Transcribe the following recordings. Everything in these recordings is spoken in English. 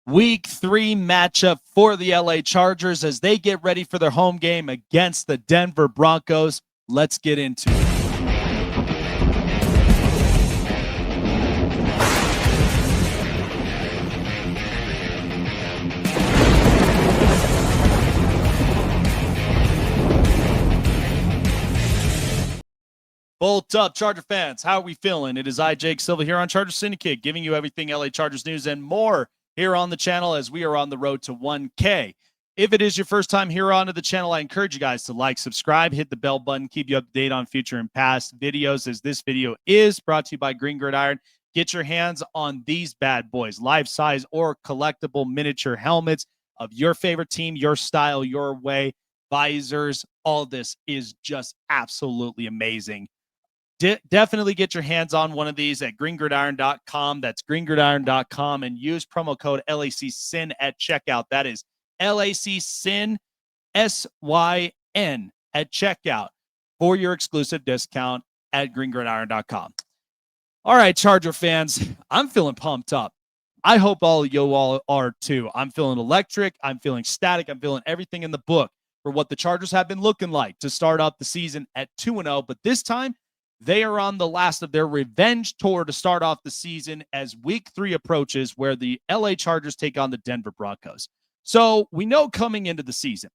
Week 3 matchup for the LA Chargers as they get ready for their home game against the Denver Broncos. Let's get into it. Bolt up, Charger fans. How are we feeling? It is I, Jake Silva, here on Charger Syndicate, giving you everything LA Chargers news and more here on the channel as we are on the road to 1K. If it is your first time here onto the channel, I encourage you guys to like, subscribe, hit the bell button, keep you up to date on future and past videos, as this video is brought to you by Green Gridiron. Get your hands on these bad boys, life-size or collectible miniature helmets of your favorite team, your style, your way, visors. All this is just absolutely amazing. Definitely get your hands on one of these at greengridiron.com. That's greengridiron.com, and use promo code LACSYN at checkout. That is LACSYN, SYN at checkout for your exclusive discount at greengridiron.com. All right, Charger fans, I'm feeling pumped up. I hope all of you all are too. I'm feeling electric. I'm feeling static. I'm feeling everything in the book for what the Chargers have been looking like to start off the season at 2-0. But this time, they are on the last of their revenge tour to start off the season as week 3 approaches, where the LA Chargers take on the Denver Broncos. So we know coming into the season,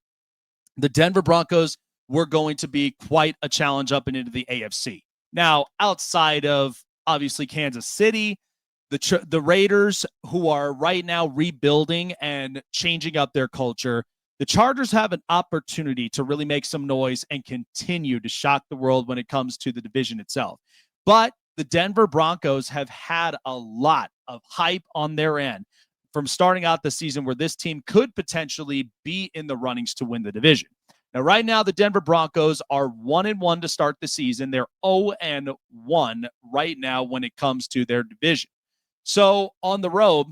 the Denver Broncos were going to be quite a challenge up and into the AFC. Now, outside of obviously Kansas City, the Raiders, who are right now rebuilding and changing up their culture, the Chargers have an opportunity to really make some noise and continue to shock the world when it comes to the division itself. But the Denver Broncos have had a lot of hype on their end from starting out the season, where this team could potentially be in the runnings to win the division. Now, right now, the Denver Broncos are 1-1 to start the season. They're 0-1 right now when it comes to their division. So on the road,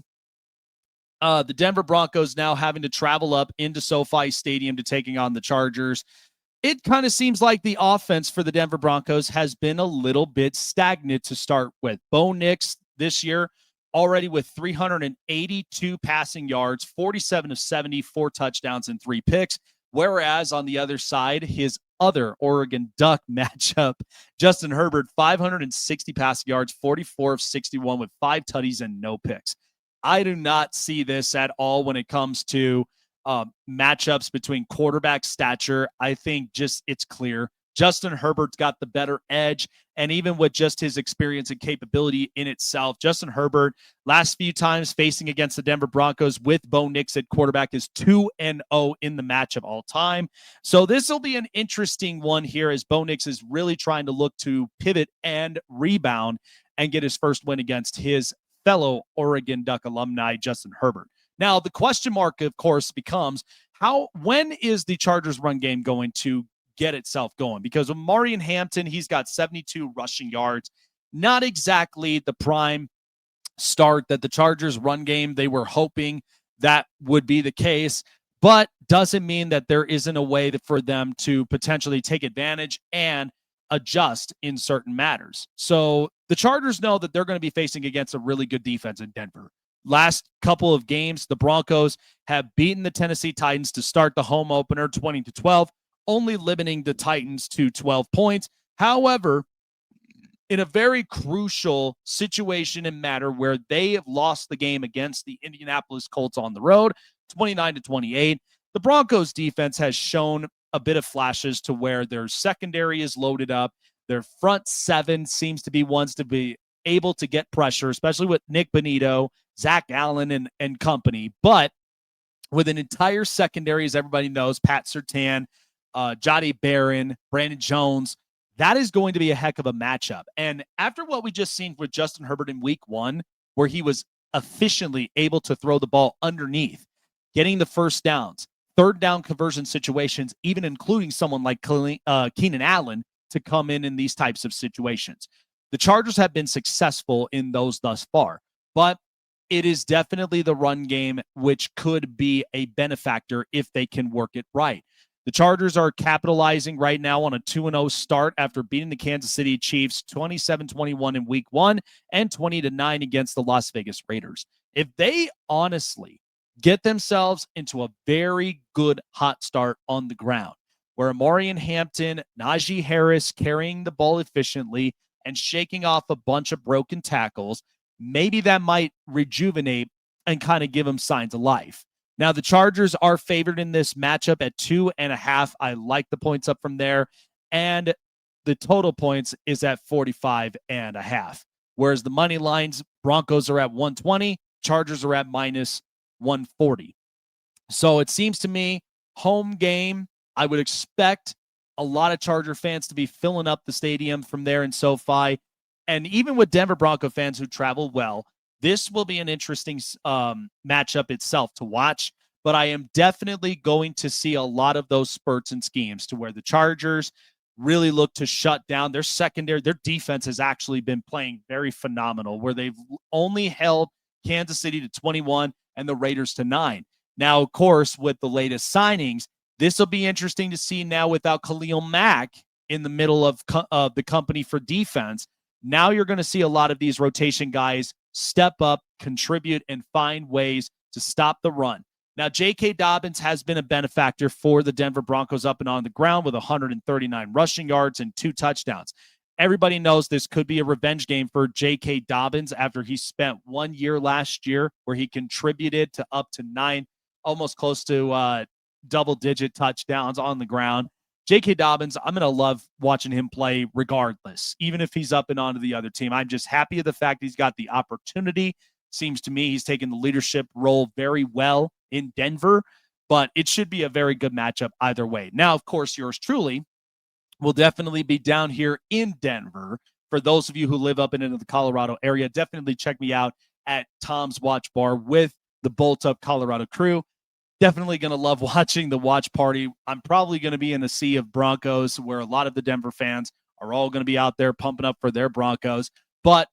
the Denver Broncos now having to travel up into SoFi Stadium to taking on the Chargers. It kind of seems like the offense for the Denver Broncos has been a little bit stagnant to start with. Bo Nix this year already with 382 passing yards, 47 of 70, 4 touchdowns, and 3 picks. Whereas on the other side, his other Oregon Duck matchup, Justin Herbert, 560 passing yards, 44 of 61 with 5 tutties and no picks. I do not see this at all when it comes to matchups between quarterback stature. I think just it's clear Justin Herbert's got the better edge, and even with just his experience and capability in itself, Justin Herbert, last few times facing against the Denver Broncos with Bo Nix at quarterback, is 2-0 in the matchup all time. So this will be an interesting one here, as Bo Nix is really trying to look to pivot and rebound and get his first win against his fellow Oregon Duck alumni, Justin Herbert. Now, the question mark, of course, becomes when is the Chargers run game going to get itself going? Because with Marion Hampton, he's got 72 rushing yards. Not exactly the prime start that the Chargers run game, they were hoping that would be the case, but doesn't mean that there isn't a way for them to potentially take advantage and adjust in certain matters. So the Chargers know that they're going to be facing against a really good defense in Denver. Last couple of games, the Broncos have beaten the Tennessee Titans to start the home opener 20-12, only limiting the Titans to 12 points. However, in a very crucial situation and matter where they have lost the game against the Indianapolis Colts on the road, 29-28, the Broncos defense has shown a bit of flashes to where their secondary is loaded up. Their front seven seems to be ones to be able to get pressure, especially with Nick Bonito, Zach Allen, and company. But with an entire secondary, as everybody knows, Pat Surtain, Jahdae Barron, Brandon Jones, that is going to be a heck of a matchup. And after what we just seen with Justin Herbert in week 1, where he was efficiently able to throw the ball underneath, getting the first downs, third down conversion situations, even including someone like Keenan Allen to come in these types of situations. The Chargers have been successful in those thus far, but it is definitely the run game, which could be a benefactor if they can work it right. The Chargers are capitalizing right now on a 2-0 start after beating the Kansas City Chiefs 27-21 in week 1 and 20-9 against the Las Vegas Raiders. If they honestly get themselves into a very good hot start on the ground, where Amarian Hampton, Najee Harris carrying the ball efficiently and shaking off a bunch of broken tackles, maybe that might rejuvenate and kind of give them signs of life. Now, the Chargers are favored in this matchup at 2.5. I like the points up from there. And the total points is at 45.5. Whereas the money lines, Broncos are at 120, Chargers are at minus 140. So it seems to me, home game, I would expect a lot of Charger fans to be filling up the stadium from there in SoFi. And even with Denver Bronco fans who travel well, this will be an interesting matchup itself to watch. But I am definitely going to see a lot of those spurts and schemes to where the Chargers really look to shut down their secondary. Their defense has actually been playing very phenomenal, where they've only held Kansas City to 21 and the Raiders to 9. Now, of course, with the latest signings, this will be interesting to see now without Khalil Mack in the middle of the company for defense. Now you're going to see a lot of these rotation guys step up, contribute, and find ways to stop the run. Now, J.K. Dobbins has been a benefactor for the Denver Broncos up and on the ground with 139 rushing yards and 2 touchdowns. Everybody knows this could be a revenge game for J.K. Dobbins after he spent 1 year last year where he contributed to up to 9, almost close to double-digit touchdowns on the ground. J.K. Dobbins, I'm going to love watching him play regardless, even if he's up and onto the other team. I'm just happy of the fact he's got the opportunity. Seems to me he's taken the leadership role very well in Denver, but it should be a very good matchup either way. Now, of course, yours truly will definitely be down here in Denver. For those of you who live up and into the Colorado area, definitely check me out at Tom's Watch Bar with the Bolt Up Colorado crew. Definitely going to love watching the watch party. I'm probably going to be in a sea of Broncos where a lot of the Denver fans are all going to be out there pumping up for their Broncos, but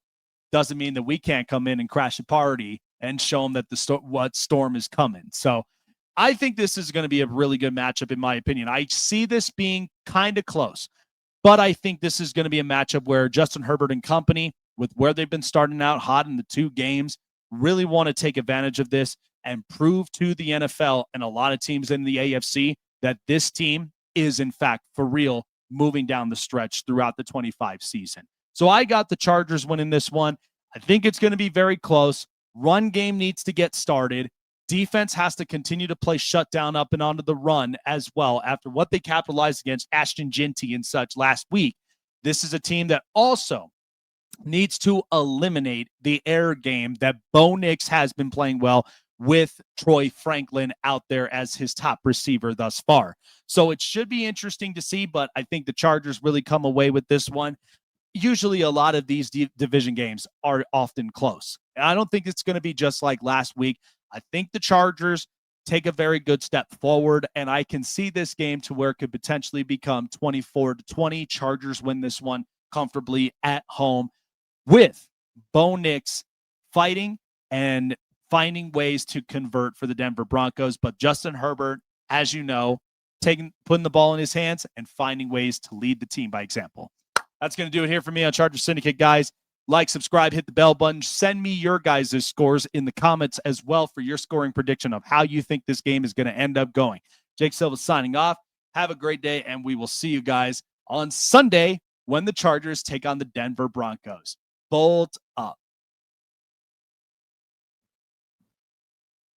doesn't mean that we can't come in and crash a party and show them that what storm is coming. So I think this is going to be a really good matchup, in my opinion. I see this being kind of close, but I think this is going to be a matchup where Justin Herbert and company, with where they've been starting out hot in the 2 games, really want to take advantage of this and prove to the NFL and a lot of teams in the AFC that this team is, in fact, for real, moving down the stretch throughout the 25 season. So I got the Chargers winning this one. I think it's going to be very close. Run game needs to get started. Defense has to continue to play shutdown up and onto the run as well after what they capitalized against Ashton Ginty and such last week. This is a team that also needs to eliminate the air game that Bo Nix has been playing well with Troy Franklin out there as his top receiver thus far. So it should be interesting to see, but I think the Chargers really come away with this one. Usually a lot of these division games are often close. And I don't think it's going to be just like last week. I think the Chargers take a very good step forward, and I can see this game to where it could potentially become 24-20. Chargers win this one comfortably at home with Bo Nix fighting and finding ways to convert for the Denver Broncos. But Justin Herbert, as you know, putting the ball in his hands and finding ways to lead the team by example. That's going to do it here for me on Charger Syndicate, guys. Like, subscribe, hit the bell button. Send me your guys' scores in the comments as well for your scoring prediction of how you think this game is going to end up going. Jake Silva signing off. Have a great day, and we will see you guys on Sunday when the Chargers take on the Denver Broncos. Bolt up.